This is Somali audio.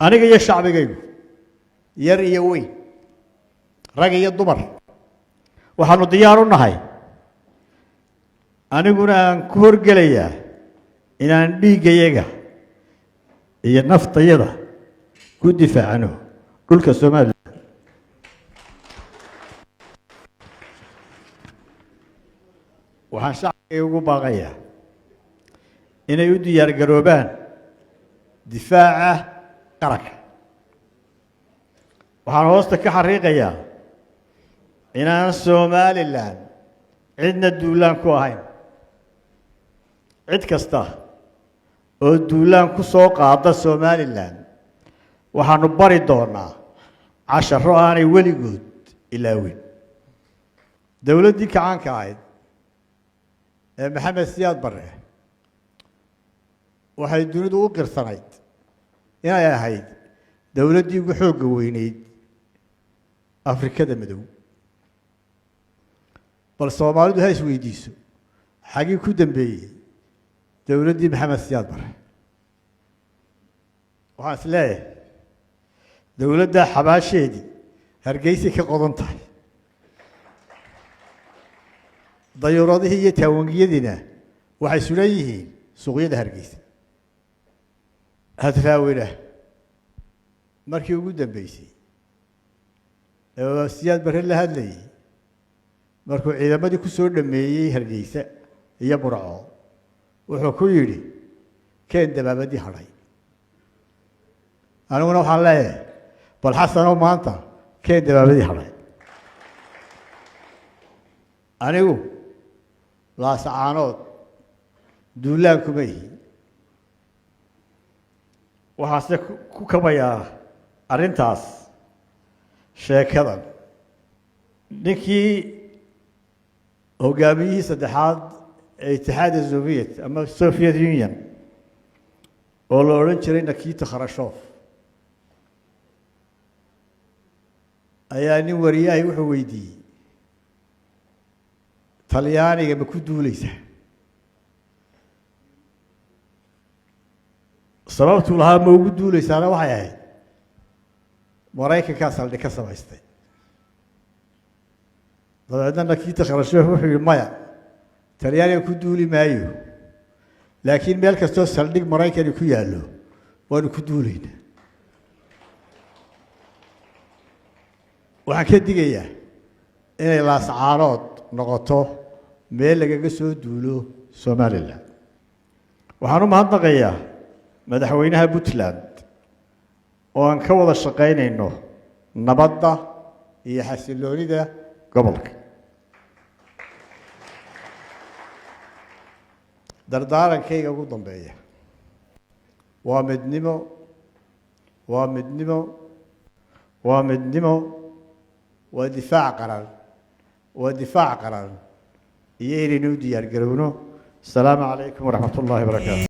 أنا جاي الشعب جاي ير يوي رجع الضمر وحنو ديارنا هاي أنا قلنا كور جليا إن عندي جيجا هي النفط يدا كود دفاع عنه كل كسمال وحن شعب يوجو باغية إن يودي يرجروبان دفاعه قرك وحن وسط كحريقيا إن الصومال الآن عندنا الدولان كوهين عد كسته الدولان كسوق هذا الصومال الآن وحن بري دورنا 10 أنا ولي جود إلى وين دولة دي كعان كعيد محمد سياد بره waxay dunidu u qirsanayd inay ahayd dawladdii ugu xoogga weynayd Afrikada Madow bal Soomaalidu hay isweydiiso xagii ku dambeeyay dawladdii Maxamed Siyaad Barre waxaan isleeyahay dawladda xabaasheedii Hargeysa ka qodan tahay dayuuradihii iyo taawangiyadiina waxay sulan yihiin suuqyada Hargeysa هتفاوله مركي وجودا بيسي سياد برهلا هذلي مركو إذا ما دي كسور لمي هرجيسة هي برعو وحكويري كان دبابة دي حراي أنا ونوح الله بالحسن وما أنت كان دبابة دي حراي أنا هو لا سعانات دولان كمي waxaase ku kabayaa arintaas sheekadan ninkii hogaamiyihii saddexaad ee Itixaadka Soviet ama Soviet Union oo la oran jiray Nikita Khrushchev ayaa nin wariyahay wuxuu weydiiyey Talyaaniga ma ku duulaysaa sababtu lahaa ma ugu duulaysaana waxay ahayd Mareykanka saldhig ka samaystay dabeedna Nikita Khrushchev wuxuu yiri maya Talyaaniga ku duuli maayo laakiin meel kastoo saldhig Mareykan ku yaalo waanu ku duulaynaa waxaan ka digayaa inay laascaanood noqoto meel lagaga soo duulo Somaliland waxaan u mahadnaqayaa madaxweynaha Puntland oo aan ka wada shaqeynayno nabadda iyo xasiloonida gobolka dardaarankayga ugu dambeeya waa midnimo waa difaac qaran iyo inaynu diyaar garowno. Assalaamu calaykum waraxmatullaahi wabarakaatu.